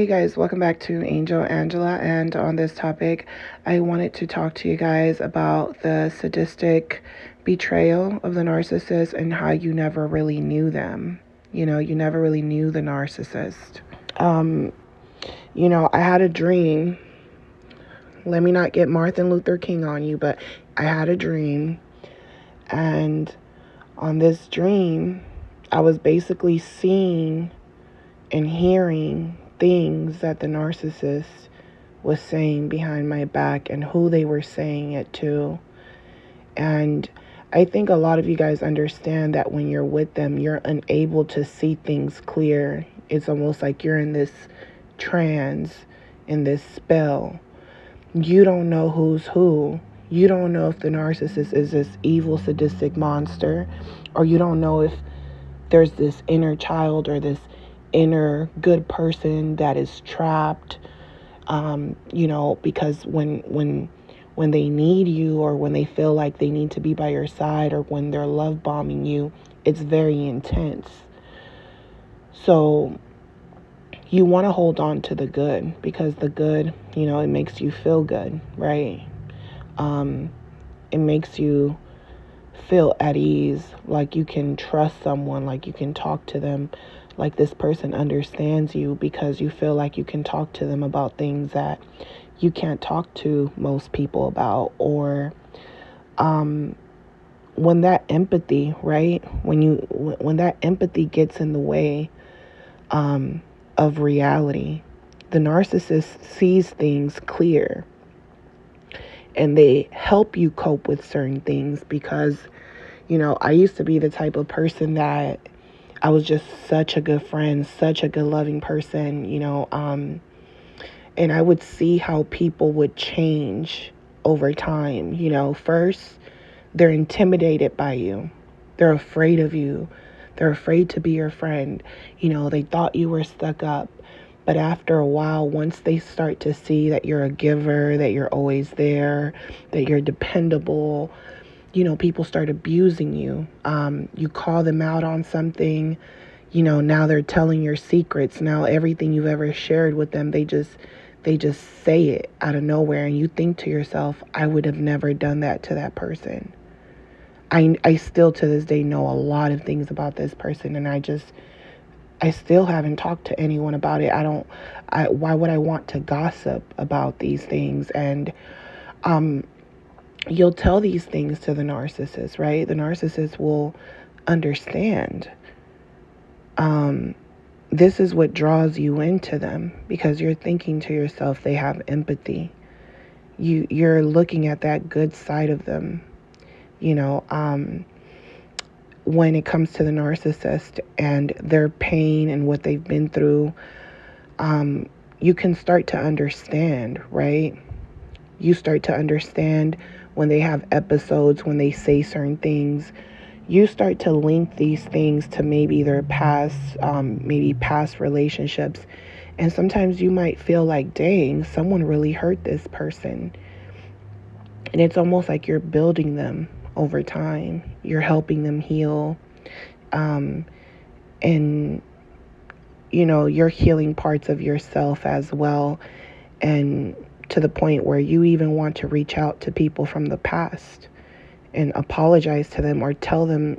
guys, welcome back to Angel Angela, and on this topic I wanted to talk to you guys about the sadistic betrayal of the narcissist and how you never really knew them. You never really knew the narcissist. I had a dream. Let me not get Martin Luther King on you, but I had a dream, and on this dream I was basically seeing and hearing things that the narcissist was saying behind my back and who they were saying it to. And I think a lot of you guys understand that when you're with them, you're unable to see things clear. It's almost like you're in this trance, in this spell. You don't know who's who. You don't know if the narcissist is this evil, sadistic monster, or you don't know if there's this inner child or this inner good person that is trapped, because when they need you, or when they feel like they need to be by your side, or when they're love bombing you, it's very intense. So you want to hold on to the good, because the good, it makes you feel good, right? It makes you feel at ease, like you can trust someone, like you can talk to them, like this person understands you, because you feel like you can talk to them about things that you can't talk to most people about. Or when that empathy, right? When that empathy gets in the way of reality, the narcissist sees things clear, and they help you cope with certain things, because I used to be the type of person that I was just such a good friend, such a good loving person, and I would see how people would change over time. First, they're intimidated by you. They're afraid of you. They're afraid to be your friend. They thought you were stuck up. But after a while, once they start to see that you're a giver, that you're always there, that you're dependable, people start abusing you. You call them out on something, now they're telling your secrets. Now everything you've ever shared with them, they just say it out of nowhere. And you think to yourself, I would have never done that to that person. I still to this day know a lot of things about this person, and I still haven't talked to anyone about it. Why would I want to gossip about these things? And you'll tell these things to the narcissist, right? The narcissist will understand. This is what draws you into them, because you're thinking to yourself, they have empathy. You're looking at that good side of them. When it comes to the narcissist and their pain and what they've been through, you can start to understand, right? You start to understand when they have episodes, when they say certain things. You start to link these things to maybe their past relationships. And sometimes you might feel like, dang, someone really hurt this person. And it's almost like you're building them over time. You're helping them heal. And, you're healing parts of yourself as well. And to the point where you even want to reach out to people from the past and apologize to them, or tell them,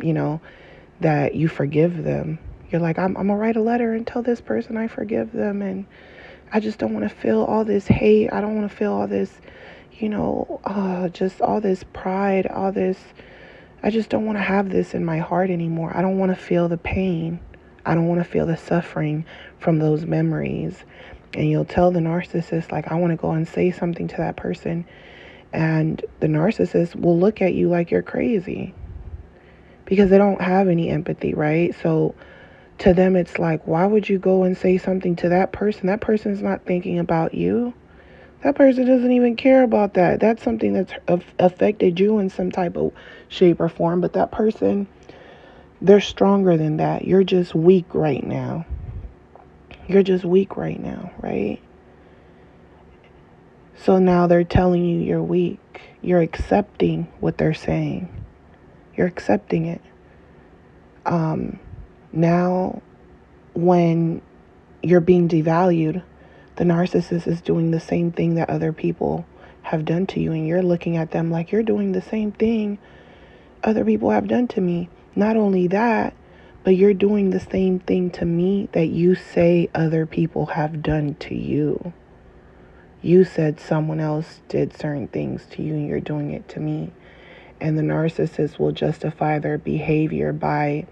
that you forgive them. You're like, I'm gonna write a letter and tell this person I forgive them, and I just don't want to feel all this hate. I don't want to feel all this, just all this pride, all this. I just don't want to have this in my heart anymore. I don't want to feel the pain. I don't want to feel the suffering from those memories. And you'll tell the narcissist, like, I want to go and say something to that person. And the narcissist will look at you like you're crazy, because they don't have any empathy, right? So to them, it's like, why would you go and say something to that person? That person's not thinking about you. That person doesn't even care about that. That's something that's affected you in some type of shape or form. But that person, they're stronger than that. You're just weak right now. You're just weak right now, right? So now they're telling you you're weak. You're accepting what they're saying. You're accepting it. Now, when you're being devalued The narcissist is doing the same thing that other people have done to you, and you're looking at them like you're doing the same thing other people have done to me. Not only that, but you're doing the same thing to me that you say other people have done to you. You said someone else did certain things to you, and you're doing it to me. And the narcissist will justify their behavior by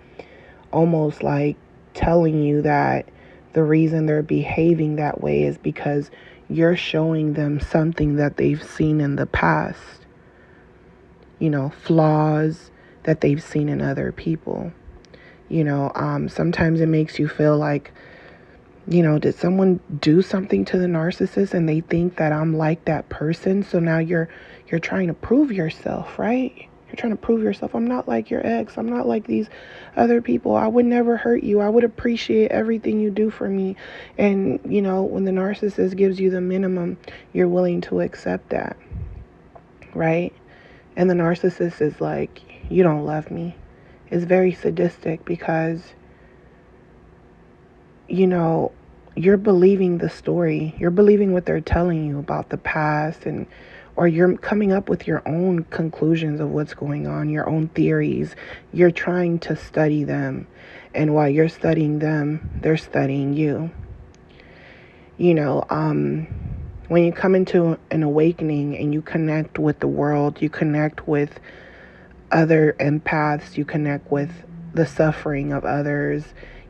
almost like telling you that the reason they're behaving that way is because you're showing them something that they've seen in the past. Flaws that they've seen in other people. Sometimes it makes you feel like, did someone do something to the narcissist and they think that I'm like that person? So now you're trying to prove yourself, right? You're trying to prove yourself. I'm not like your ex. I'm not like these other people. I would never hurt you. I would appreciate everything you do for me. And, when the narcissist gives you the minimum, you're willing to accept that, right? And the narcissist is like, you don't love me. It's very sadistic because, you're believing the story. You're believing what they're telling you about the past, or you're coming up with your own conclusions of what's going on, your own theories. You're trying to study them. And while you're studying them, they're studying you. When you come into an awakening and you connect with the world, you connect with other empaths, you connect with the suffering of others,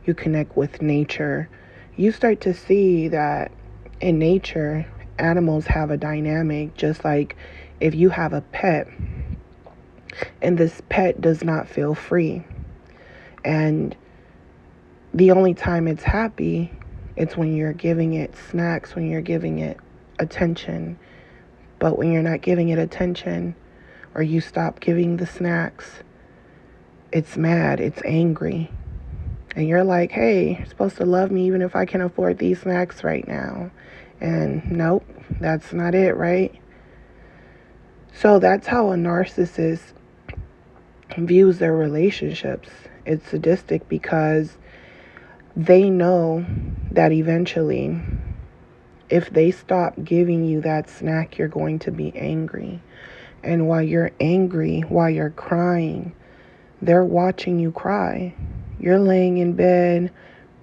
you connect with nature, you start to see that in nature, animals have a dynamic, just like if you have a pet and this pet does not feel free. And the only time it's happy, it's when you're giving it snacks, when you're giving it attention. But when you're not giving it attention, or you stop giving the snacks, it's mad, it's angry. And you're like, hey, you're supposed to love me even if I can afford these snacks right now. And nope, that's not it, right? So that's how a narcissist views their relationships. It's sadistic because they know that eventually, if they stop giving you that snack, you're going to be angry. And while you're angry, while you're crying, they're watching you cry. You're laying in bed,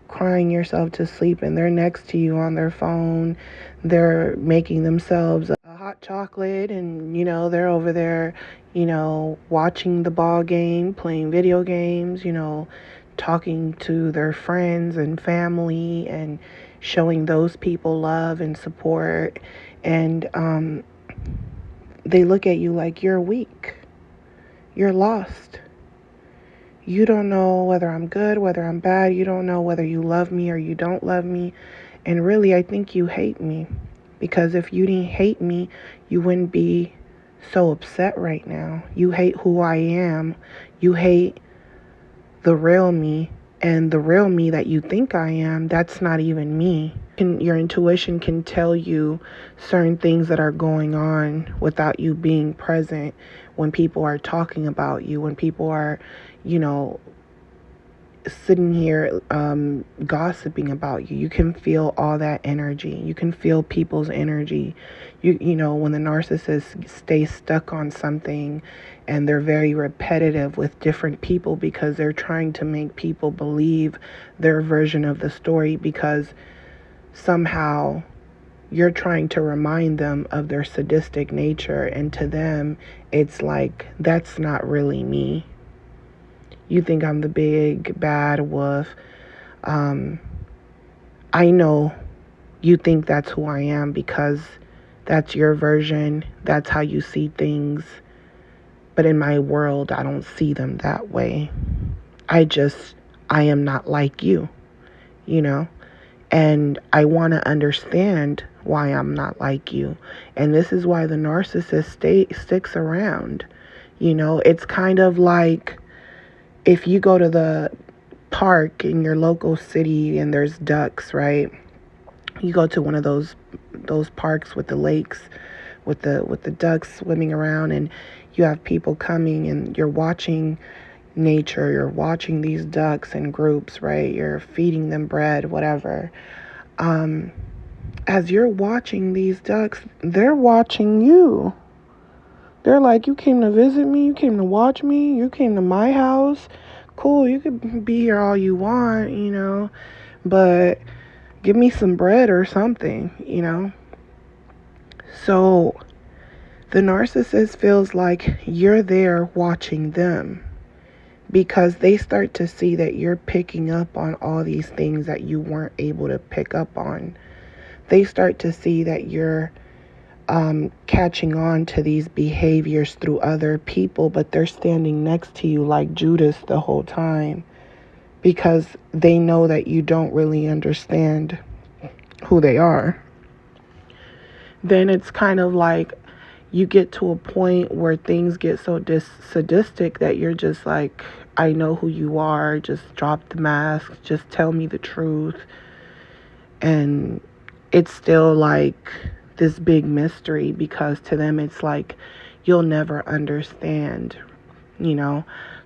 crying yourself to sleep, and they're next to you on their phone. They're making themselves a hot chocolate, and, they're over there, watching the ball game, playing video games, talking to their friends and family and showing those people love and support. And they look at you like you're weak. You're lost. You don't know whether I'm good, whether I'm bad. You don't know whether you love me or you don't love me. And really, I think you hate me. Because if you didn't hate me, you wouldn't be so upset right now. You hate who I am. You hate the real me. And the real me that you think I am, that's not even me. Your intuition can tell you certain things that are going on without you being present when people are talking about you, when people are, sitting here gossiping about you. You can feel all that energy. You can feel people's energy. When the narcissist stays stuck on something and they're very repetitive with different people because they're trying to make people believe their version of the story, because somehow you're trying to remind them of their sadistic nature, and to them it's like, that's not really me. You think I'm the big bad wolf. I know you think that's who I am because that's your version. That's how you see things. But in my world, I don't see them that way. I am not like you, And I want to understand why I'm not like you. And this is why the narcissist sticks around. It's kind of like if you go to the park in your local city and there's ducks, right? You go to one of those parks with the lakes, with the ducks swimming around, and you have people coming and you're watching nature, you're watching these ducks in groups, right? You're feeding them bread, whatever. as you're watching these ducks, they're watching you. They're like, you came to visit me, you came to watch me, you came to my house. Cool, you could be here all you want, but give me some bread or something. So the narcissist feels like you're there watching them because they start to see that you're picking up on all these things that you weren't able to pick up on. They start to see that you're catching on to these behaviors through other people, but they're standing next to you like Judas the whole time because they know that you don't really understand who they are. Then it's kind of like you get to a point where things get so sadistic that you're just like, I know who you are, just drop the mask, just tell me the truth. And it's still like this big mystery because to them it's like you'll never understand,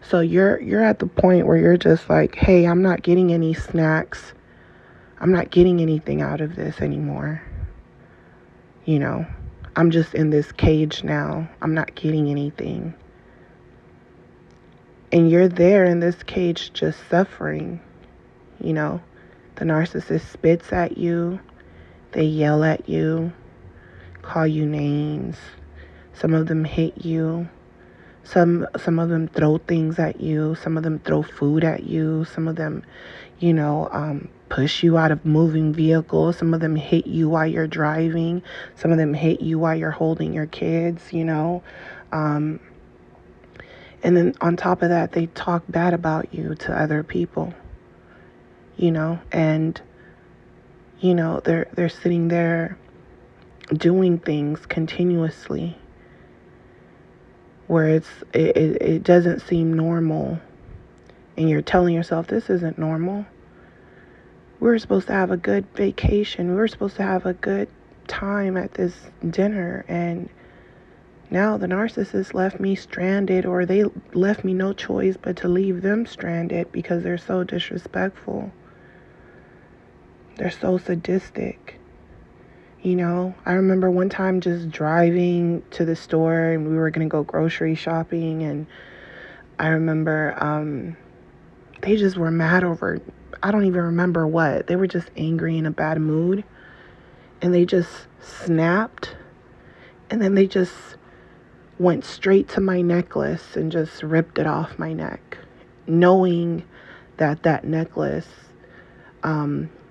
So you're at the point where you're just like, hey, I'm not getting any snacks. I'm not getting anything out of this anymore. I'm just in this cage now. I'm not getting anything. And you're there in this cage just suffering. The narcissist spits at you. They yell at you, call you names. Some of them hit you. Some of them throw things at you. Some of them throw food at you. Some of them, push you out of moving vehicles. Some of them hit you while you're driving. Some of them hit you while you're holding your kids, And then on top of that, they talk bad about you to other people, and, they're sitting there doing things continuously where it doesn't seem normal. And you're telling yourself, this isn't normal. We were supposed to have a good vacation. We were supposed to have a good time at this dinner. And now the narcissist left me stranded, or they left me no choice but to leave them stranded because they're so disrespectful. They're so sadistic. I remember one time just driving to the store and we were going to go grocery shopping. And I remember they just were mad over, I don't even remember what. They were just angry, in a bad mood. And they just snapped. And then they just went straight to my necklace and just ripped it off my neck, knowing that necklace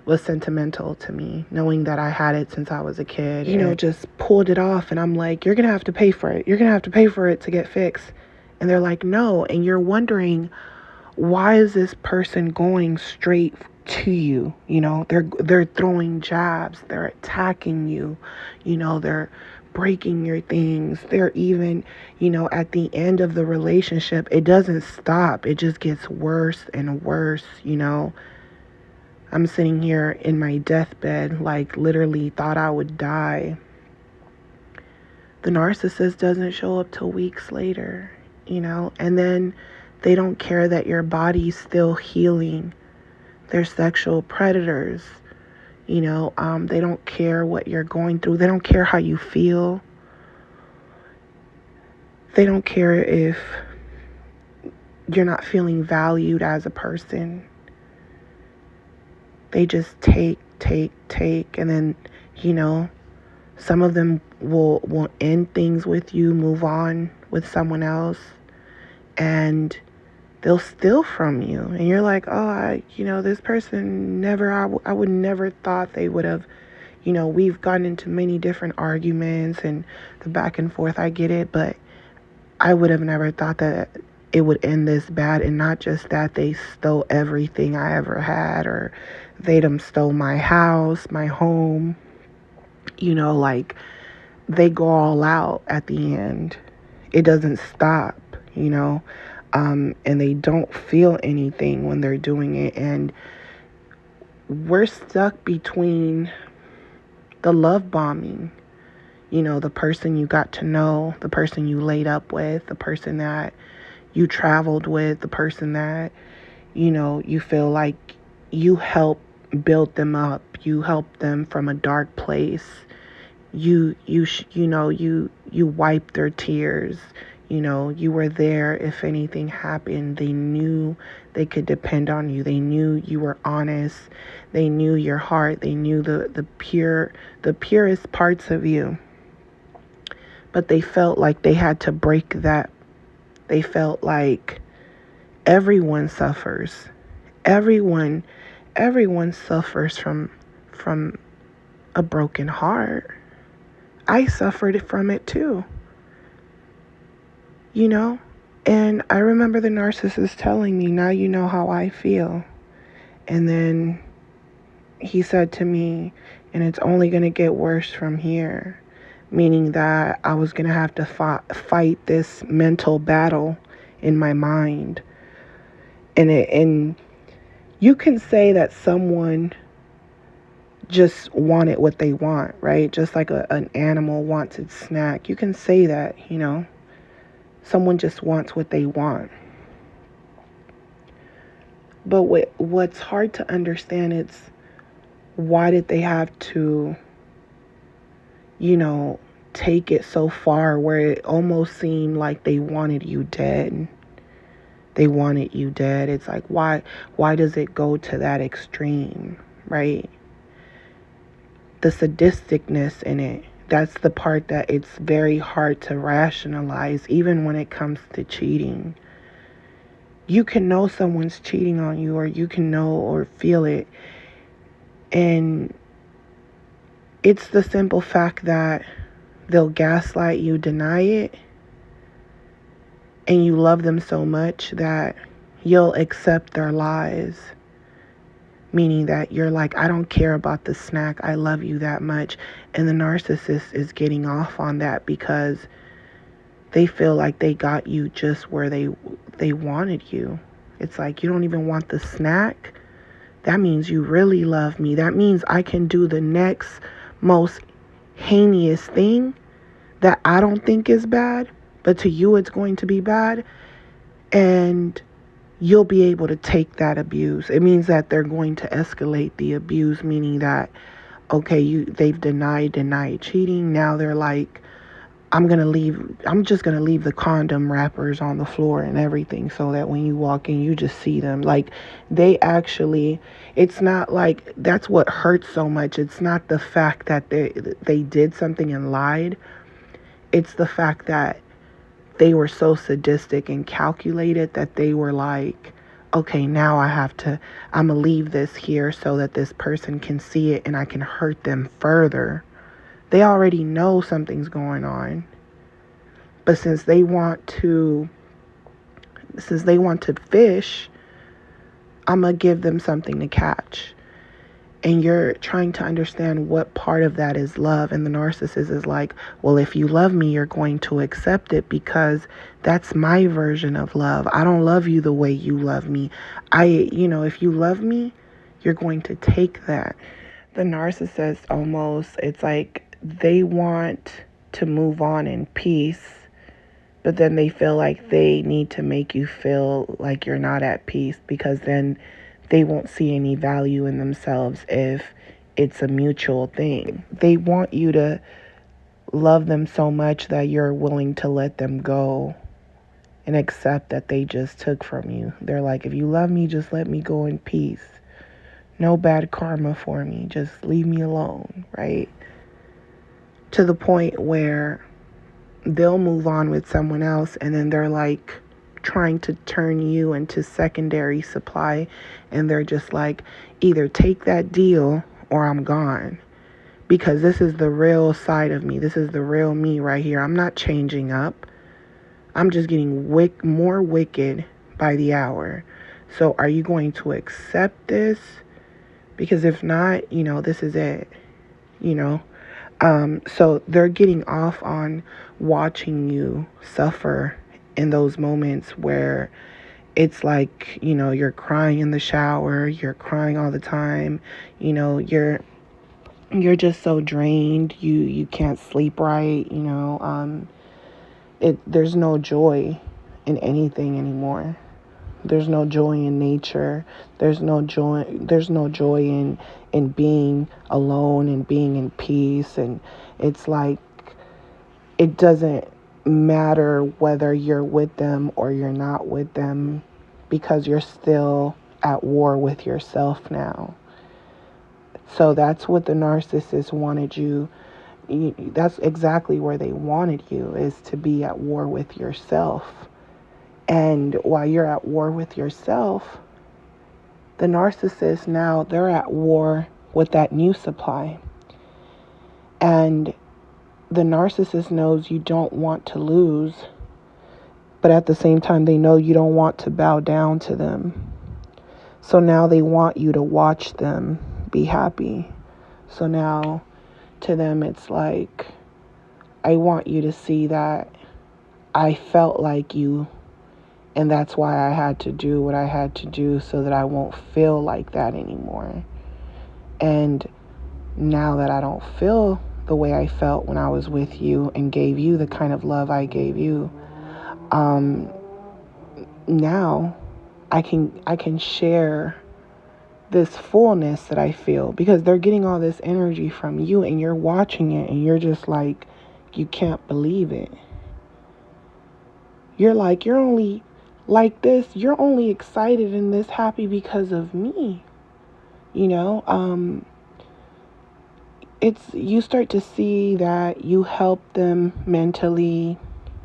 was sentimental to me, knowing that I had it since I was a kid. Just pulled it off, and I'm like, you're going to have to pay for it. You're going to have to pay for it to get fixed. And they're like, no. And you're wondering, why is this person going straight to you? They're throwing jabs. They're attacking you. They're breaking your things. They're even, at the end of the relationship, it doesn't stop. It just gets worse and worse, I'm sitting here in my deathbed, like literally thought I would die. The narcissist doesn't show up till weeks later, and then they don't care that your body's still healing. They're sexual predators, they don't care what you're going through. They don't care how you feel. They don't care if you're not feeling valued as a person. They just take, and then, some of them will end things with you, move on with someone else, and they'll steal from you. And you're like, oh, this person I would never thought they would have, we've gotten into many different arguments and the back and forth, I get it, but I would have never thought that it would end this bad. And not just that, they stole everything I ever had, or they stole my house, my home, like they go all out at the end. It doesn't stop, and they don't feel anything when they're doing it. And we're stuck between the love bombing, the person you got to know, the person you laid up with, the person that you traveled with, the person that, you feel like you helped built them up. You helped them from a dark place. You wiped their tears. You were there if anything happened. They knew they could depend on you. They knew you were honest. They knew your heart. They knew the purest parts of you. But they felt like they had to break that. They felt like everyone suffers. Everyone suffers from a broken heart. I suffered from it too. And I remember the narcissist telling me, now you know how I feel. And then he said to me, and it's only going to get worse from here. Meaning that I was going to have to fight this mental battle in my mind. And you can say that someone just wanted what they want, right? Just like an animal wants its snack. You can say that, someone just wants what they want. But what's hard to understand is, why did they have to, take it so far where it almost seemed like they wanted you dead? They wanted you dead. It's like, why does it go to that extreme, right? The sadisticness in it, that's the part that it's very hard to rationalize, even when it comes to cheating. You can know someone's cheating on you, or you can know or feel it. And it's the simple fact that they'll gaslight you, deny it, and you love them so much that you'll accept their lies. Meaning that you're like, I don't care about the snack, I love you that much. And the narcissist is getting off on that because they feel like they got you just where they wanted you. It's like, you don't even want the snack? That means you really love me. That means I can do the next most heinous thing that I don't think is bad, but to you it's going to be bad. And you'll be able to take that abuse. It means that they're going to escalate the abuse, meaning that, okay, they've denied cheating. Now they're like, I'm just going to leave the condom wrappers on the floor and everything so that when you walk in, you just see them. Like, it's not like, that's what hurts so much. It's not the fact that they did something and lied. It's the fact that they were so sadistic and calculated that they were like, okay, now I'm going to leave this here so that this person can see it and I can hurt them further. They already know something's going on. But since they want to fish, I'm going to give them something to catch. And you're trying to understand what part of that is love. And the narcissist is like, well, if you love me, you're going to accept it because that's my version of love. I don't love you the way you love me. If you love me, you're going to take that. The narcissist it's like they want to move on in peace, but then they feel like they need to make you feel like you're not at peace, because then they won't see any value in themselves if it's a mutual thing. They want you to love them so much that you're willing to let them go and accept that they just took from you. They're like, if you love me, just let me go in peace. No bad karma for me. Just leave me alone, right? To the point where they'll move on with someone else and then they're like trying to turn you into secondary supply, and they're just like, either take that deal or I'm gone, because this is the real side of me. This is the real me right here. I'm not changing up. I'm just getting more wicked by the hour. So are you going to accept this? Because if not, this is it, so they're getting off on watching you suffer in those moments where it's like, you're crying in the shower, you're crying all the time, you're just so drained, you can't sleep right, there's no joy in anything anymore. There's no joy in nature. There's no joy in being alone and being in peace. And it's like, it doesn't matter whether you're with them or you're not with them, because you're still at war with yourself now. So that's what the narcissist wanted you. That's exactly where they wanted you, is to be at war with yourself. And while you're at war with yourself, the narcissist now, they're at war with that new supply. And the narcissist knows you don't want to lose, but at the same time, they know you don't want to bow down to them. So now they want you to watch them be happy. So now to them, it's like, I want you to see that I felt like you, and that's why I had to do what I had to do, so that I won't feel like that anymore. And now that I don't feel the way I felt when I was with you and gave you the kind of love I gave you, now I can share this fullness that I feel, because they're getting all this energy from you, and you're watching it, and you're just like, you can't believe it. You're like, you're only like this, you're only excited and this happy because of me. It's, you start to see that you help them mentally,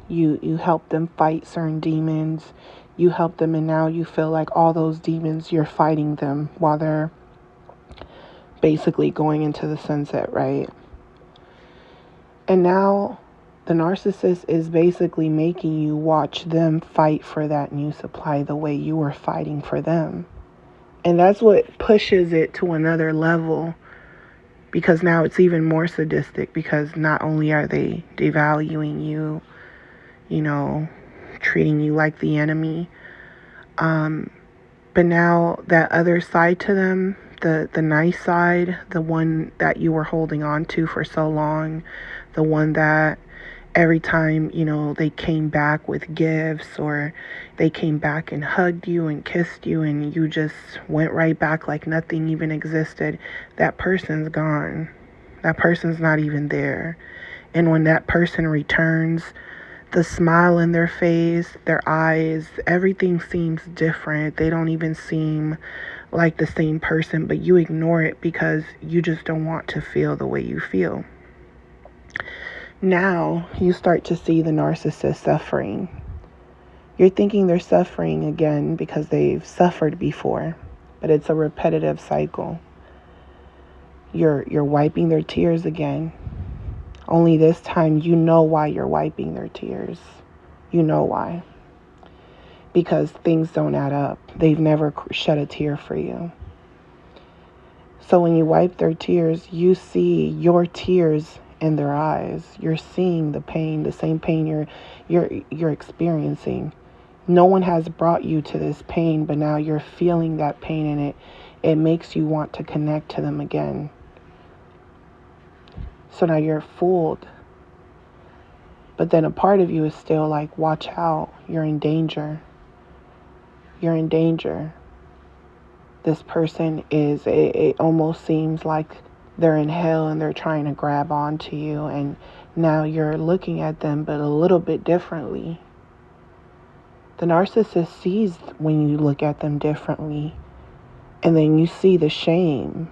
you help them fight certain demons, you help them, and now you feel like all those demons, you're fighting them while they're basically going into the sunset, right? And now the narcissist is basically making you watch them fight for that new supply the way you were fighting for them. And that's what pushes it to another level, because now it's even more sadistic, because not only are they devaluing you, treating you like the enemy, but now that other side to them, the nice side, the one that you were holding on to for so long, the one that every time, they came back with gifts, or they came back and hugged you and kissed you, and you just went right back like nothing even existed, that person's gone. That person's not even there. And when that person returns, the smile in their face, their eyes, everything seems different. They don't even seem like the same person, but you ignore it because you just don't want to feel the way you feel. Now you start to see the narcissist suffering. You're thinking they're suffering again because they've suffered before, but it's a repetitive cycle. You're wiping their tears again. Only this time you know why you're wiping their tears. You know why. Because things don't add up. They've never shed a tear for you. So when you wipe their tears, you see your tears in their eyes. You're seeing the pain, the same pain you're experiencing. No one has brought you to this pain, but now you're feeling that pain, and it makes you want to connect to them again. So now you're fooled. But then a part of you is still like, watch out, you're in danger. You're in danger. This person is, it almost seems like they're in hell and they're trying to grab onto you, and now you're looking at them but a little bit differently. The narcissist sees when you look at them differently, and then you see the shame,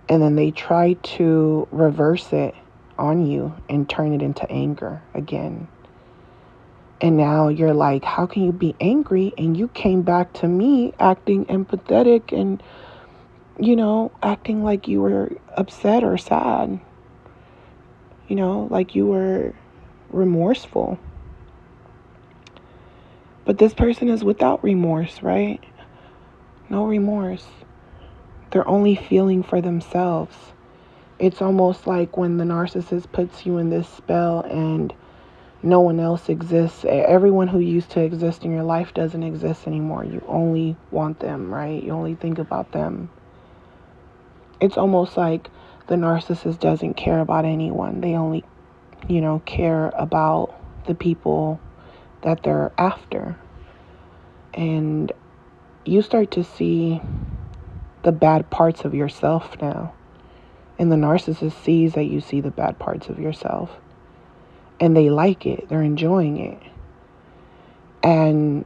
and then they try to reverse it on you and turn it into anger again. And now you're like, how can you be angry? And you came back to me acting empathetic and, acting like you were upset or sad. Like you were remorseful. But this person is without remorse, right? No remorse. They're only feeling for themselves. It's almost like when the narcissist puts you in this spell and no one else exists. Everyone who used to exist in your life doesn't exist anymore. You only want them, right? You only think about them. It's almost like the narcissist doesn't care about anyone. They only, care about the people that they're after. And you start to see the bad parts of yourself now. And the narcissist sees that you see the bad parts of yourself. And they like it. They're enjoying it. And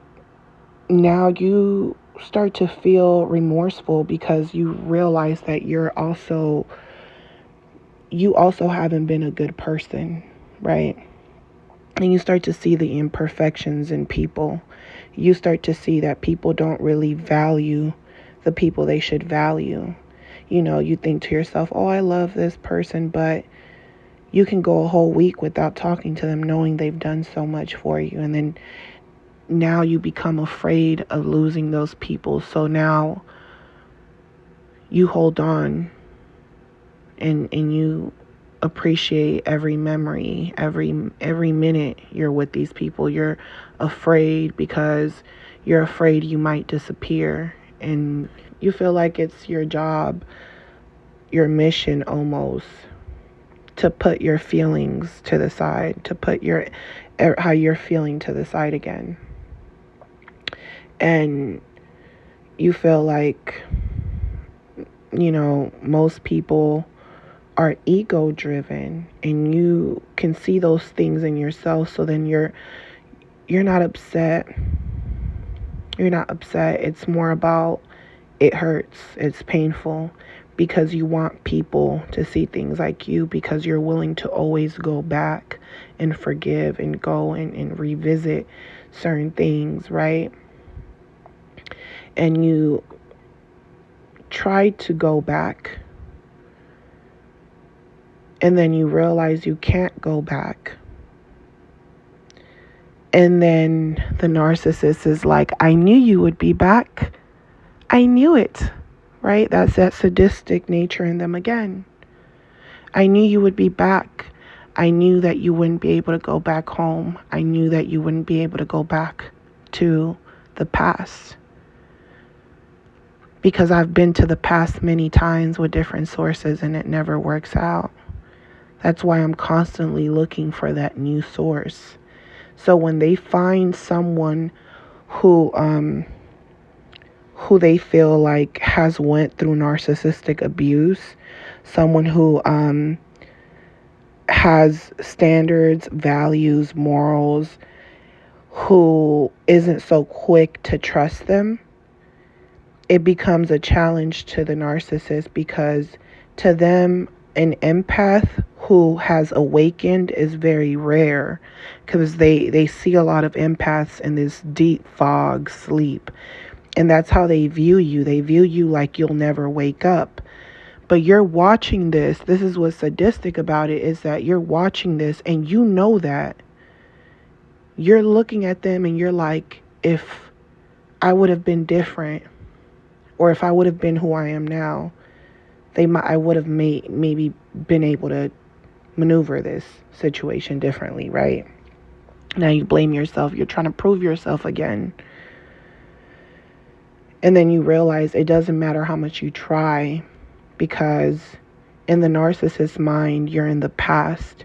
now you start to feel remorseful because you realize that you also haven't been a good person, right? And you start to see the imperfections in people. You start to see that people don't really value the people they should value. You know, you think to yourself, oh, I love this person, but you can go a whole week without talking to them, knowing they've done so much for you. And then now you become afraid of losing those people. So now you hold on and you appreciate every memory, every minute you're with these people. You're afraid because you're afraid you might disappear, and you feel like it's your job, your mission almost, to put your feelings to the side, to put how you're feeling to the side again. And you feel like, you know, most people are ego driven, and you can see those things in yourself. So then you're not upset. You're not upset. It's more about, it hurts. It's painful because you want people to see things like you, because you're willing to always go back and forgive and go and revisit certain things, right? And you try to go back, and then you realize you can't go back. And then the narcissist is like, I knew you would be back. I knew it, right? That's that sadistic nature in them again. I knew you would be back. I knew that you wouldn't be able to go back home. I knew that you wouldn't be able to go back to the past. Because I've been to the past many times with different sources and it never works out. That's why I'm constantly looking for that new source. So when they find someone who they feel like has went through narcissistic abuse, someone who has standards, values, morals, who isn't so quick to trust them, it becomes a challenge to the narcissist, because to them, an empath who has awakened is very rare, because they see a lot of empaths in this deep fog sleep. And that's how they view you. They view you like you'll never wake up. But you're watching this. This is what's sadistic about it, is that you're watching this and you know that. You're looking at them and you're like, if I would have been different, or if I would have been who I am now, I would have maybe been able to maneuver this situation differently, right? Now you blame yourself. You're trying to prove yourself again. And then you realize it doesn't matter how much you try, because in the narcissist's mind, you're in the past.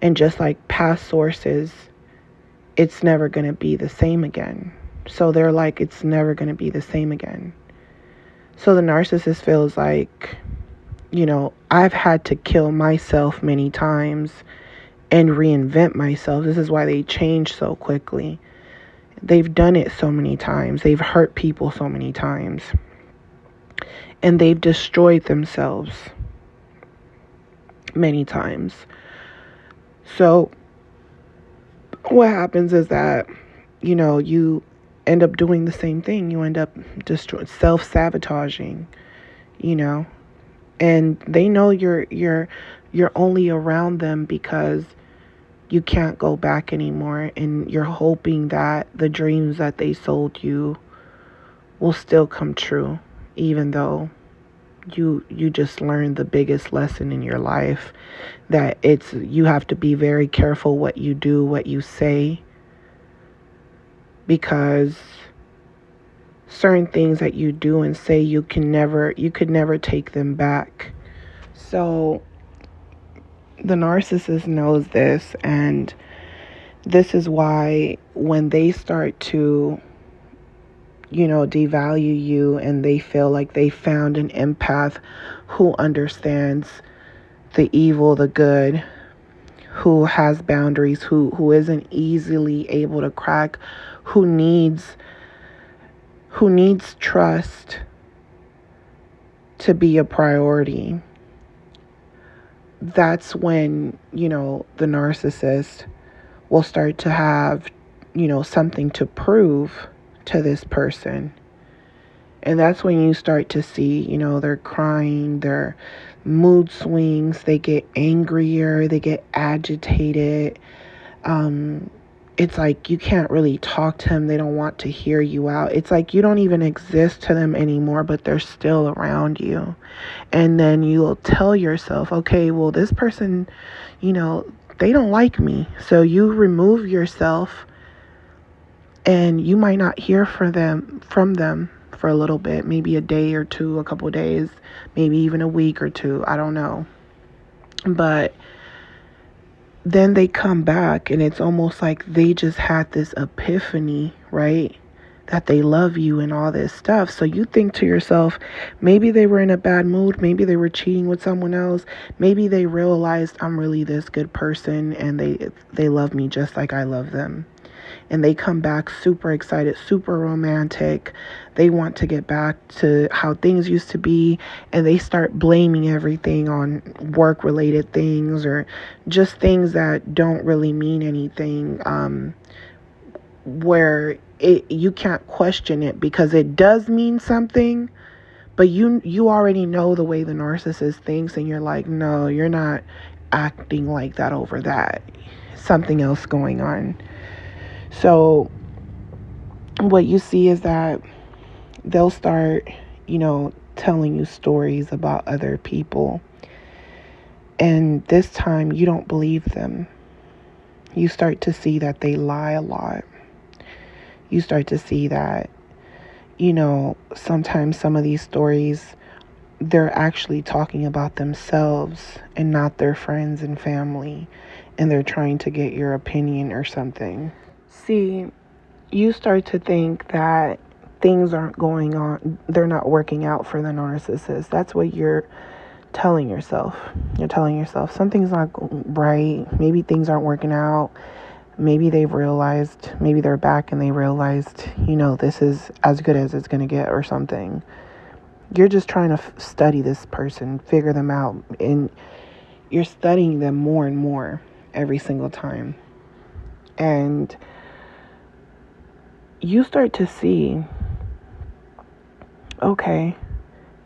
And just like past sources, it's never going to be the same again. So they're like, it's never going to be the same again. So the narcissist feels like, you know, I've had to kill myself many times and reinvent myself. This is why they change so quickly. They've done it so many times. They've hurt people so many times. And they've destroyed themselves many times. So what happens is that, you know, you end up doing the same thing. You end up self-sabotaging, you know. And they know you're only around them because you can't go back anymore, and you're hoping that the dreams that they sold you will still come true, even though you just learned the biggest lesson in your life, that you have to be very careful what you do, what you say, because certain things that you do and say, you could never take them back. So the narcissist knows this, and this is why when they start to devalue you, and they feel like they found an empath who understands the evil, the good, who has boundaries, who isn't easily able to crack, who needs trust to be a priority. That's when, the narcissist will start to have, something to prove to this person. And that's when you start to see, they're crying, their mood swings, they get angrier, they get agitated. It's like you can't really talk to them. They don't want to hear you out. It's like you don't even exist to them anymore, but they're still around you. And then you'll tell yourself, okay, well, this person, they don't like me. So you remove yourself, and you might not hear from them for a little bit, maybe a day or two, a couple of days, maybe even a week or two. I don't know. But then they come back, and it's almost like they just had this epiphany, right? That they love you and all this stuff. So you think to yourself, maybe they were in a bad mood. Maybe they were cheating with someone else. Maybe they realized I'm really this good person, and they love me just like I love them. And they come back super excited, super romantic. They want to get back to how things used to be, and they start blaming everything on work-related things or just things that don't really mean anything, where you can't question it because it does mean something, but you already know the way the narcissist thinks, and you're like, no, you're not acting like that over that. Something else going on. So what you see is that they'll start, telling you stories about other people. And this time you don't believe them. You start to see that they lie a lot. You start to see that, sometimes some of these stories, they're actually talking about themselves and not their friends and family. And they're trying to get your opinion or something. See, you start to think that things aren't going on, they're not working out for the narcissist. That's what you're telling yourself. You're telling yourself something's not right. Maybe things aren't working out. Maybe they've realized, maybe they're back and they realized, this is as good as it's going to get or something. You're just trying to study this person, figure them out, and you're studying them more and more every single time. And you start to see, okay,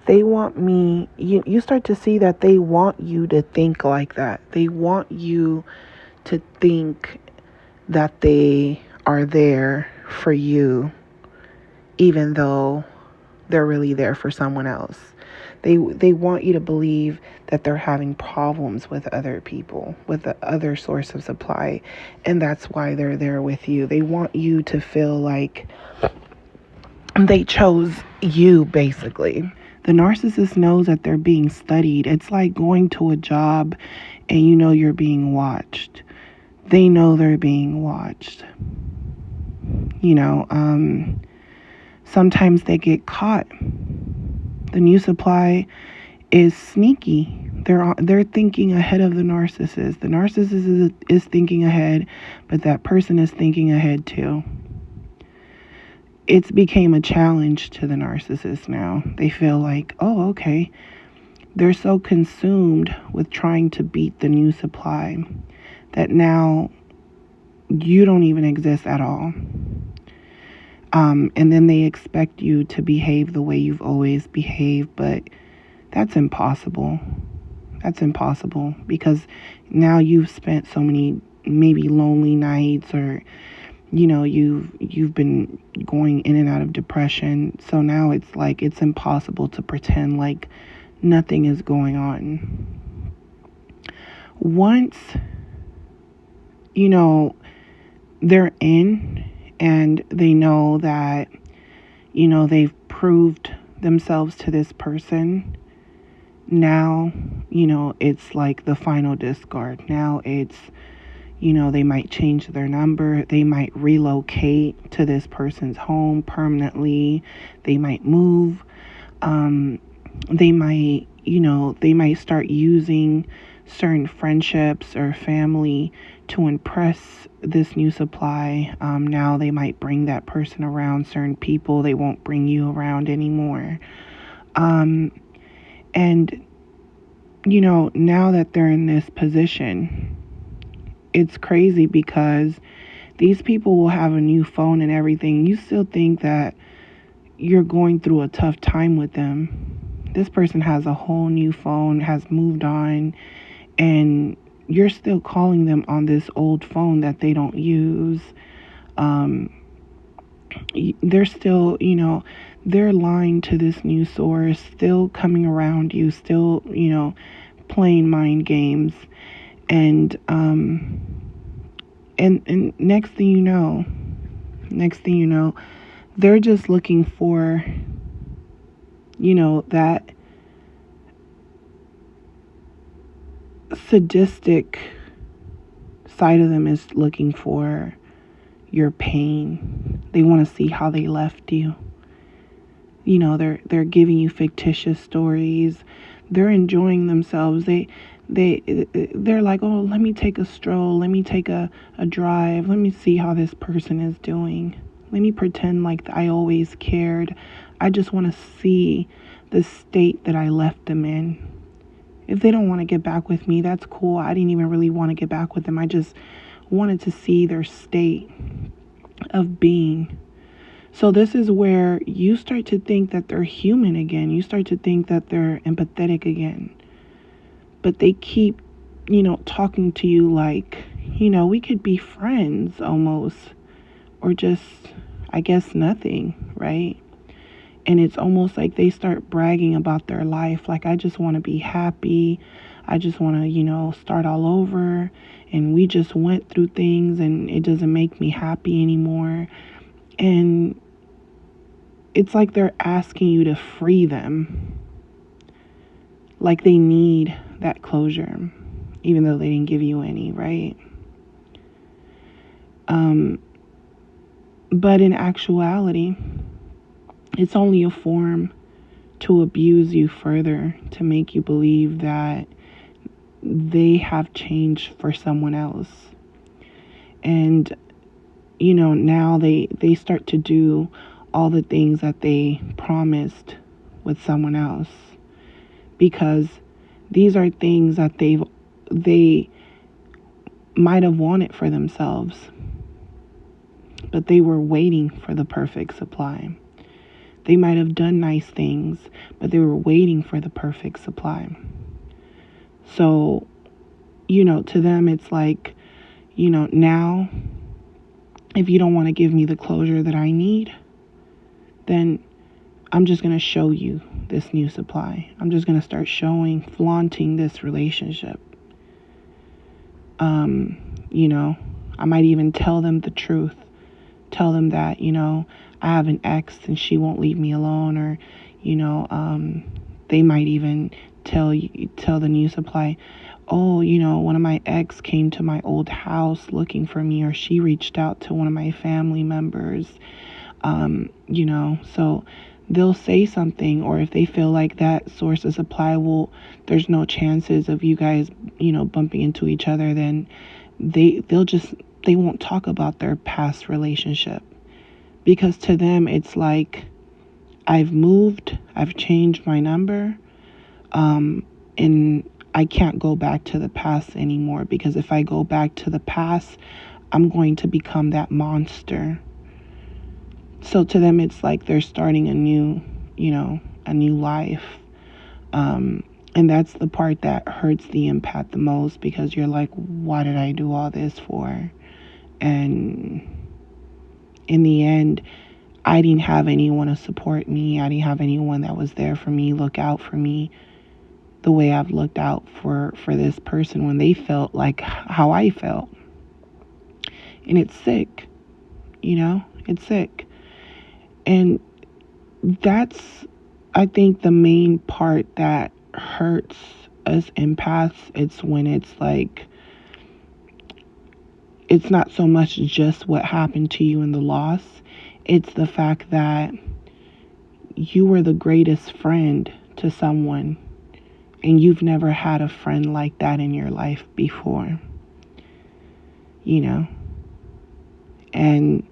they want me, you start to see that they want you to think like that. They want you to think that they are there for you, even though they're really there for someone else. They want you to believe that they're having problems with other people, with the other source of supply, and that's why they're there with you. They want you to feel like they chose you, basically. The narcissist knows that they're being studied. It's like going to a job and you're being watched. They know they're being watched. Sometimes they get caught. The new supply is sneaky. They're thinking ahead of the narcissist. The narcissist is thinking ahead, but that person is thinking ahead too. It's became a challenge to the narcissist now. They feel like, oh, okay. They're so consumed with trying to beat the new supply that now you don't even exist at all. And then they expect you to behave the way you've always behaved, but that's impossible. That's impossible because now you've spent so many maybe lonely nights, or you've been going in and out of depression. So now it's like it's impossible to pretend like nothing is going on. Once they're in and they know that they've proved themselves to this person, now it's like the final discard. Now it's They might change their number. They might relocate to this person's home permanently. They might move. They might, they might start using certain friendships or family to impress this new supply. Now they might bring that person around certain people. They won't bring you around anymore. And, now that they're in this position, it's crazy because these people will have a new phone and everything. You still think that you're going through a tough time with them. This person has a whole new phone, has moved on, and you're still calling them on this old phone that they don't use. They're still, they're lying to this new source, still coming around you, still, playing mind games. And next thing you know, they're just looking for, that sadistic side of them is looking for your pain. They want to see how they left you. They're giving you fictitious stories. They're enjoying themselves. They're like, oh, let me take a stroll. Let me take a drive. Let me see how this person is doing. Let me pretend like I always cared. I just want to see the state that I left them in. If they don't want to get back with me, that's cool. I didn't even really want to get back with them. I just wanted to see their state of being. So this is where you start to think that they're human again. You start to think that they're empathetic again. But they keep, talking to you like, we could be friends almost. Or just, I guess, nothing, right? And it's almost like they start bragging about their life. Like, I just want to be happy. I just want to, start all over. And we just went through things and it doesn't make me happy anymore. And it's like they're asking you to free them. Like they need that closure, even though they didn't give you any, right? But in actuality, it's only a form to abuse you further, to make you believe that they have changed for someone else. And, now they start to do all the things that they promised with someone else. Because these are things that they might have wanted for themselves. But they were waiting for the perfect supply. They might have done nice things, but they were waiting for the perfect supply. So, to them, it's like, now, if you don't want to give me the closure that I need, then I'm just going to show you this new supply. I'm just going to start flaunting this relationship. I might even tell them the truth. Tell them that, I have an ex and she won't leave me alone. Or, they might even tell the new supply, oh, one of my ex came to my old house looking for me, or she reached out to one of my family members. So they'll say something, or if they feel like that source of supply there's no chances of you guys, bumping into each other, then they won't talk about their past relationship. Because to them, it's like, I've moved, I've changed my number, and I can't go back to the past anymore. Because if I go back to the past, I'm going to become that monster. So to them, it's like they're starting a new life. And that's the part that hurts the empath the most, because you're like, why did I do all this for? And in the end, I didn't have anyone to support me. I didn't have anyone that was there for me, look out for me the way I've looked out for this person when they felt like how I felt. And it's sick, it's sick. And that's, I think, the main part that hurts us empaths. It's when it's like, it's not so much just what happened to you in the loss. It's the fact that you were the greatest friend to someone, and you've never had a friend like that in your life before, you know? And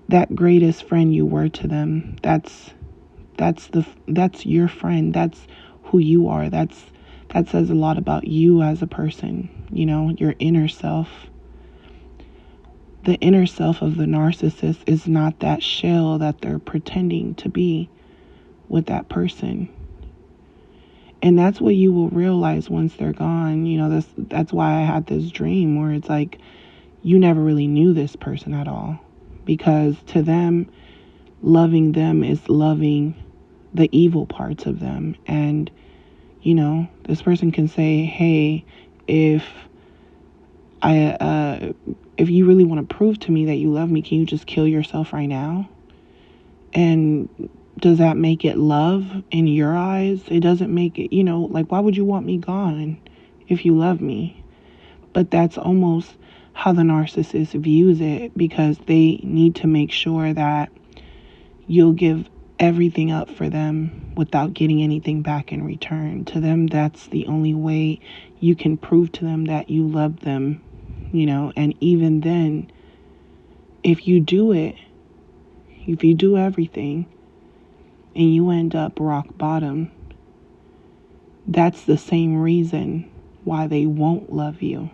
that greatest friend you were to them, that's your friend. That's who you are. That says a lot about you as a person, you know, your inner self. The inner self of the narcissist is not that shell that they're pretending to be with that person. And that's what you will realize once they're gone. You know, that's why I had this dream where it's like you never really knew this person at all. Because to them, loving them is loving the evil parts of them. And, you know, this person can say, hey, if you really want to prove to me that you love me, can you just kill yourself right now? And does that make it love in your eyes? It doesn't make it, you know, like, why would you want me gone if you love me? But that's almost how the narcissist views it, because they need to make sure that you'll give everything up for them without getting anything back in return. To them, that's the only way you can prove to them that you love them, you know. And even then, if you do it, if you do everything and you end up rock bottom, that's the same reason why they won't love you.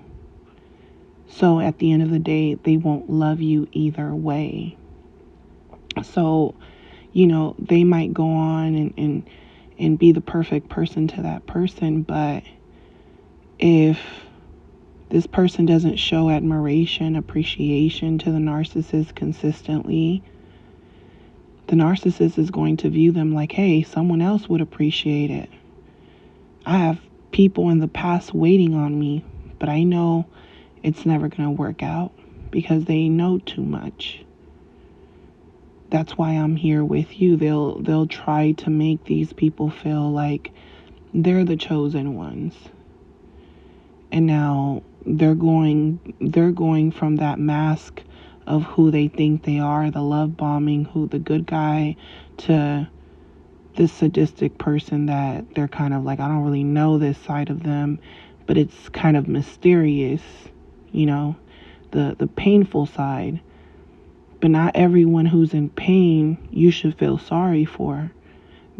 So at the end of the day, they won't love you either way. So, you know, they might go on and be the perfect person to that person, but if this person doesn't show admiration, appreciation to the narcissist consistently, the narcissist is going to view them like, hey, someone else would appreciate it. I have people in the past waiting on me, but I know it's never going to work out because they know too much. That's why I'm here with you. They'll try to make these people feel like they're the chosen ones. And now they're going from that mask of who they think they are, the love bombing, who the good guy, to this sadistic person that they're kind of like, I don't really know this side of them, but it's kind of mysterious, you know, the painful side. But not everyone who's in pain you should feel sorry for,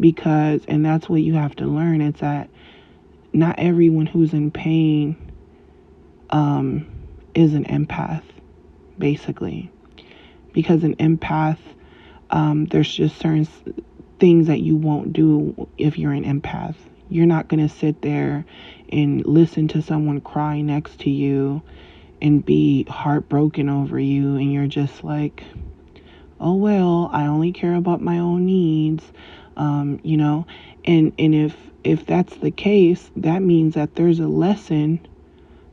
because, and that's what you have to learn, it's that not everyone who's in pain is an empath, basically. Because an empath, there's just certain things that you won't do if you're an empath. You're not going to sit there and listen to someone cry next to you and be heartbroken over you, and you're just like, oh well, I only care about my own needs, you know. And if that's the case, that means that there's a lesson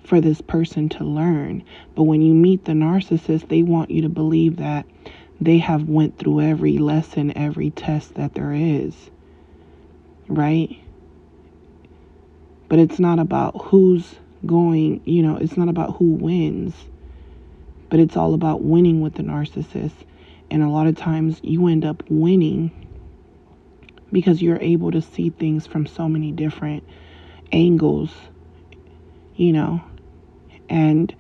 for this person to learn. But when you meet the narcissist, they want you to believe that they have went through every lesson, every test that there is, right? But it's not about who's going, you know, it's not about who wins, but it's all about winning with the narcissist. And a lot of times you end up winning because you're able to see things from so many different angles, you know. And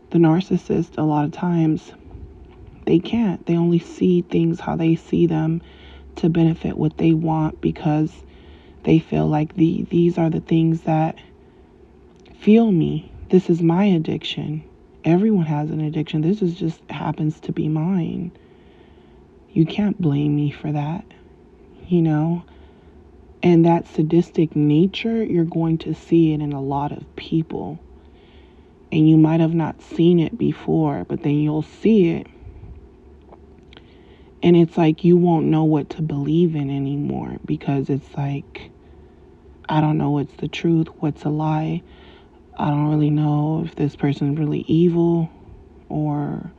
the narcissist, a lot of times, they can't. They only see things how they see them to benefit what they want, because they feel like these are the things that feel me. This is my addiction. Everyone has an addiction. This is just happens to be mine. You can't blame me for that, you know. And that sadistic nature, you're going to see it in a lot of people. And you might have not seen it before, but then you'll see it. And it's like you won't know what to believe in anymore, because it's like, I don't know what's the truth, what's a lie. I don't really know if this person's really evil or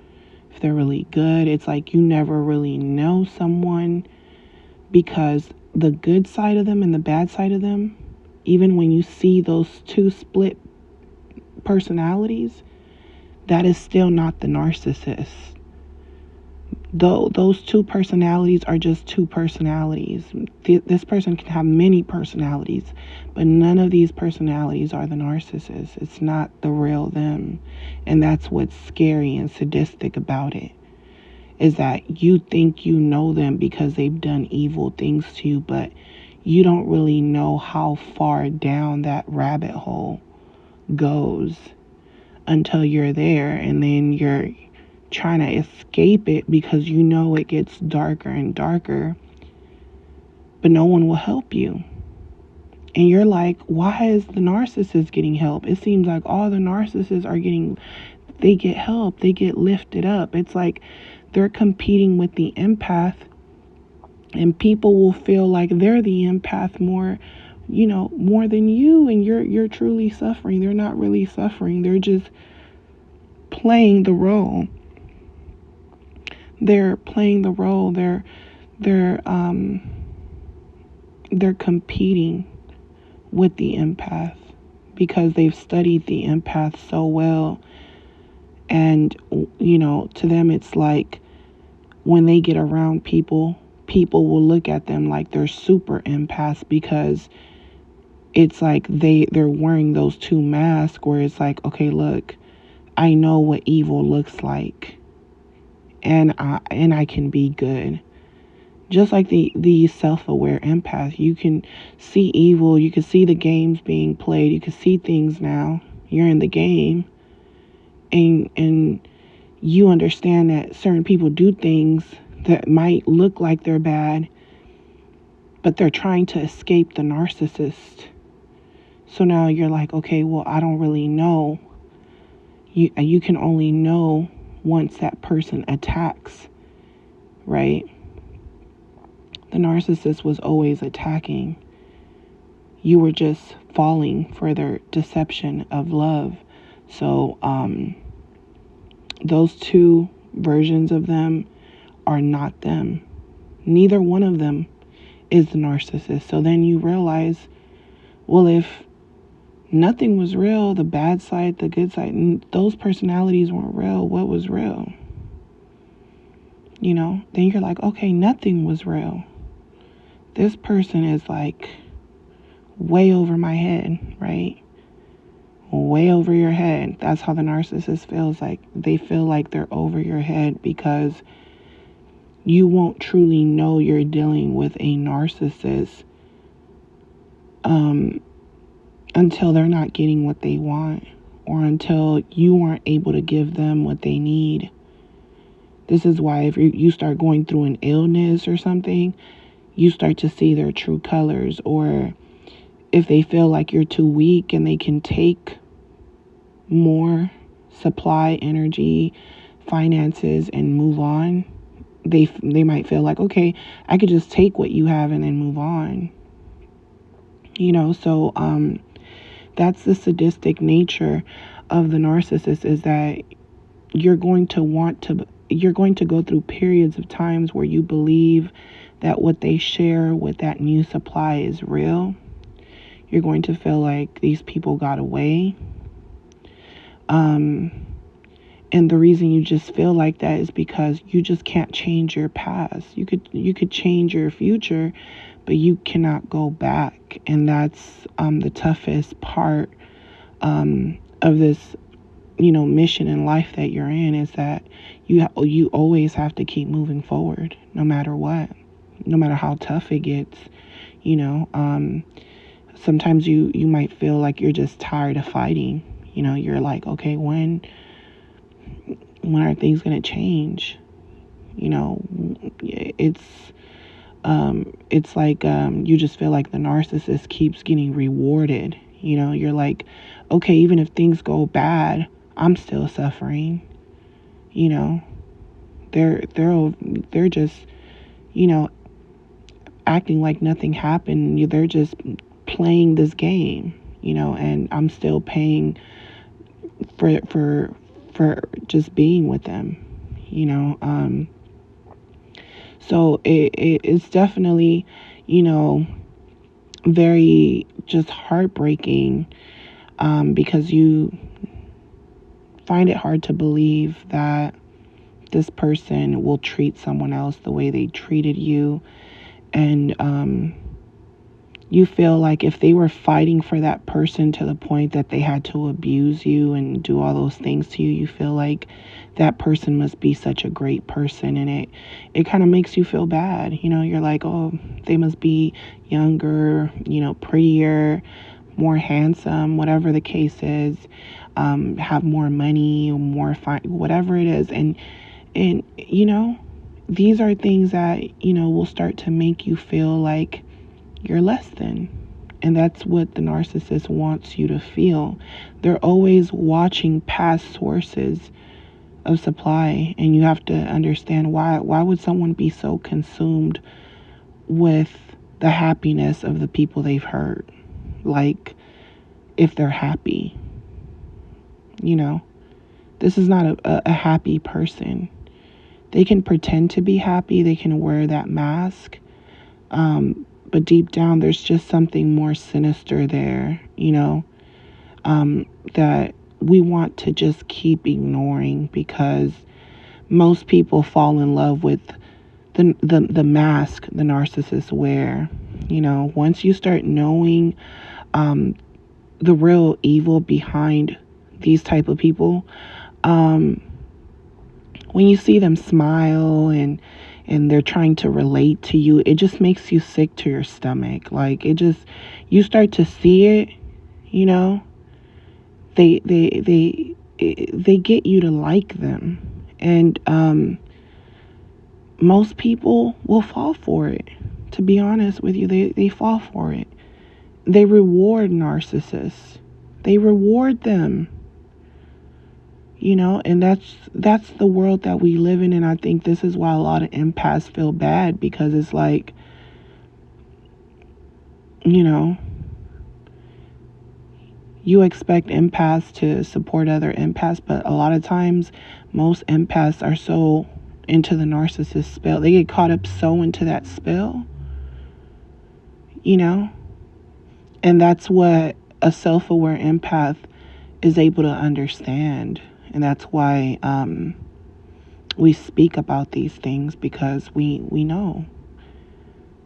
if they're really good. It's like you never really know someone, because the good side of them and the bad side of them, even when you see those two split personalities, that is still not the narcissist. Though those two personalities are just two personalities. This person can have many personalities, but none of these personalities are the narcissist. It's not the real them. And that's what's scary and sadistic about it, is that you think you know them because they've done evil things to you, but you don't really know how far down that rabbit hole goes until you're there, and then you're trying to escape it because you know it gets darker and darker, but no one will help you. And you're like, why is the narcissist getting help? It seems like all the narcissists they get help, they get lifted up. It's like they're competing with the empath, and people will feel like they're the empath more than you, and you're truly suffering. They're not really suffering. They're just playing the role. They're playing the role. They're competing with the empath because they've studied the empath so well. And, to them, it's like when they get around people will look at them like they're super empaths, because it's like they're wearing those two masks where it's like, okay, look, I know what evil looks like, and I can be good. Just like the self-aware empath, you can see evil, you can see the games being played, you can see things now. You're in the game, and you understand that certain people do things that might look like they're bad, but they're trying to escape the narcissist. So now you're like, okay, well, I don't really know. You can only know once that person attacks, right? The narcissist was always attacking. You were just falling for their deception of love. So those two versions of them are not them. Neither one of them is the narcissist. So then you realize, well, if nothing was real, the bad side, the good side, and those personalities weren't real, what was real? Then you're like, okay, nothing was real. This person is like way over my head, right? Way over your head. That's how the narcissist feels like. They feel like they're over your head because you won't truly know you're dealing with a narcissist until they're not getting what they want, or until you aren't able to give them what they need. This is why if you start going through an illness or something, you start to see their true colors. Or if they feel like you're too weak and they can take more supply, energy, finances, and move on, they might feel like, okay, I could just take what you have and then move on. So that's the sadistic nature of the narcissist, is that you're going to go through periods of times where you believe that what they share with that new supply is real. You're going to feel like these people got away. And the reason you just feel like that is because you just can't change your past. You could change your future, but you cannot go back. And that's the toughest part of this, mission in life that you're in, is that you always have to keep moving forward, no matter what, no matter how tough it gets. Sometimes you might feel like you're just tired of fighting. You're like, okay, when are things going to change? It's like you just feel like the narcissist keeps getting rewarded. You're like, okay, even if things go bad, I'm still suffering. They're just, acting like nothing happened. They're just playing this game, and I'm still paying for just being with them, so it's definitely, very just heartbreaking, because you find it hard to believe that this person will treat someone else the way they treated you. And you feel like if they were fighting for that person to the point that they had to abuse you and do all those things to you, you feel like that person must be such a great person. And it kind of makes you feel bad. You're like, oh, they must be younger, prettier, more handsome, whatever the case is, have more money, more fine, whatever it is. And these are things that, will start to make you feel like you're less than. And that's what the narcissist wants you to feel. They're always watching past sources of supply, and you have to understand why would someone be so consumed with the happiness of the people they've hurt? Like, if they're happy, this is not a happy person. They can pretend to be happy, they can wear that mask, but deep down, there's just something more sinister there, that we want to just keep ignoring, because most people fall in love with the mask the narcissists wear. Once you start knowing the real evil behind these type of people, when you see them smile and they're trying to relate to you, it just makes you sick to your stomach. Like, you start to see it, they get you to like them. And most people will fall for it. To be honest with you, they fall for it. They reward narcissists. They reward them. And that's the world that we live in. And I think this is why a lot of empaths feel bad, because it's like, you expect empaths to support other empaths, but a lot of times most empaths are so into the narcissist spell. They get caught up so into that spell, and that's what a self-aware empath is able to understand. And that's why we speak about these things, because we know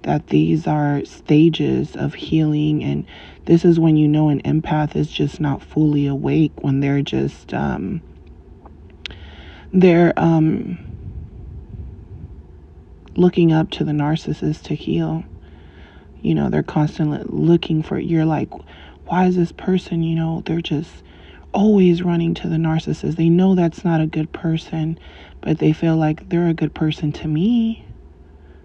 that these are stages of healing. And this is when an empath is just not fully awake, when they're just they're looking up to the narcissist to heal. They're constantly looking for, you're like, why is this person, they're just always running to the narcissist. They know that's not a good person, but they feel like they're a good person to me.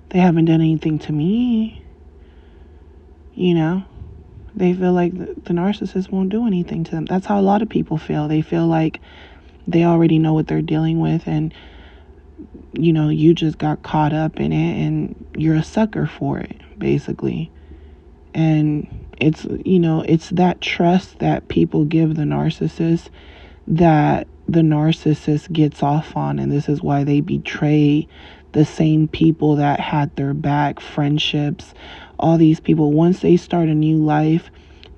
They haven't done anything to me. They feel like the narcissist won't do anything to them. That's how a lot of people feel. They feel like they already know what they're dealing with, and you just got caught up in it and you're a sucker for it, basically. And it's that trust that people give the narcissist that the narcissist gets off on. And this is why they betray the same people that had their back, friendships, all these people. Once they start a new life,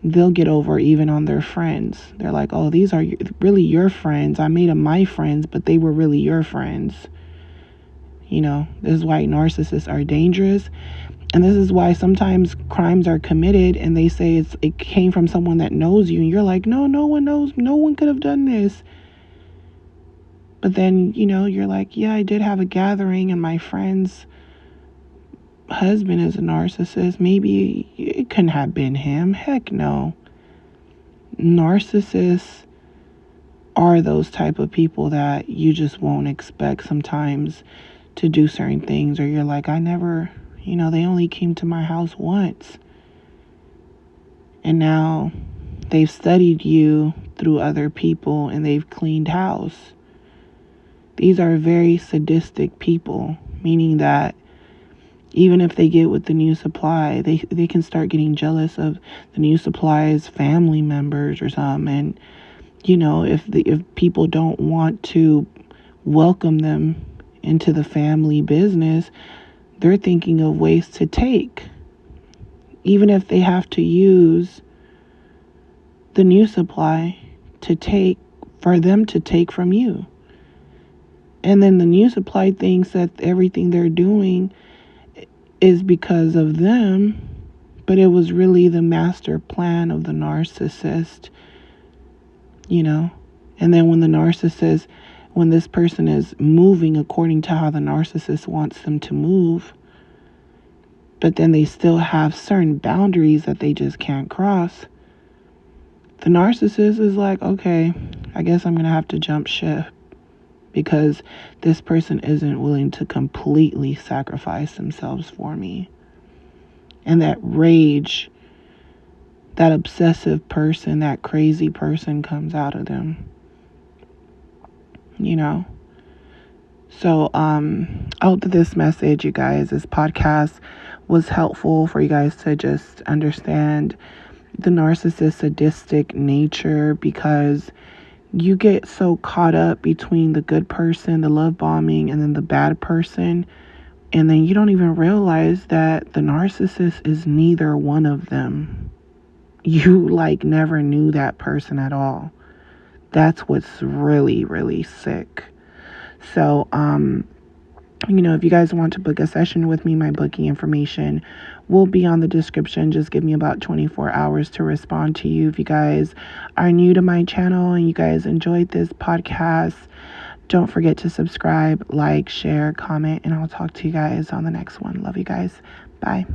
they'll get over even on their friends. They're like, oh, these are really your friends. I made them my friends, but they were really your friends. This is why narcissists are dangerous. And this is why sometimes crimes are committed and they say it came from someone that knows you. And you're like, no one knows. No one could have done this. But then, you're like, yeah, I did have a gathering and my friend's husband is a narcissist. Maybe it couldn't have been him. Heck no. Narcissists are those type of people that you just won't expect sometimes to do certain things. Or you're like, I never, they only came to my house once. And now they've studied you through other people and they've cleaned house. These are very sadistic people, meaning that even if they get with the new supply, they can start getting jealous of the new supply's family members or something. And, if people don't want to welcome them into the family business, they're thinking of ways to take. Even if they have to use the new supply to take for them to take from you. And then the new supply thinks that everything they're doing is because of them, but it was really the master plan of the narcissist, you know? And then when this person is moving according to how the narcissist wants them to move, but then they still have certain boundaries that they just can't cross, the narcissist is like, okay, I guess I'm going to have to jump ship because this person isn't willing to completely sacrifice themselves for me. And that rage, that obsessive person, that crazy person comes out of them. You know? So, I hope that this message, you guys, this podcast was helpful for you guys to just understand the narcissist sadistic nature, because you get so caught up between the good person, the love bombing, and then the bad person. And then you don't even realize that the narcissist is neither one of them. You never knew that person at all. That's what's really, really sick. So, if you guys want to book a session with me, my booking information will be on the description. Just give me about 24 hours to respond to you. If you guys are new to my channel and you guys enjoyed this podcast, don't forget to subscribe, like, share, comment, and I'll talk to you guys on the next one. Love you guys. Bye.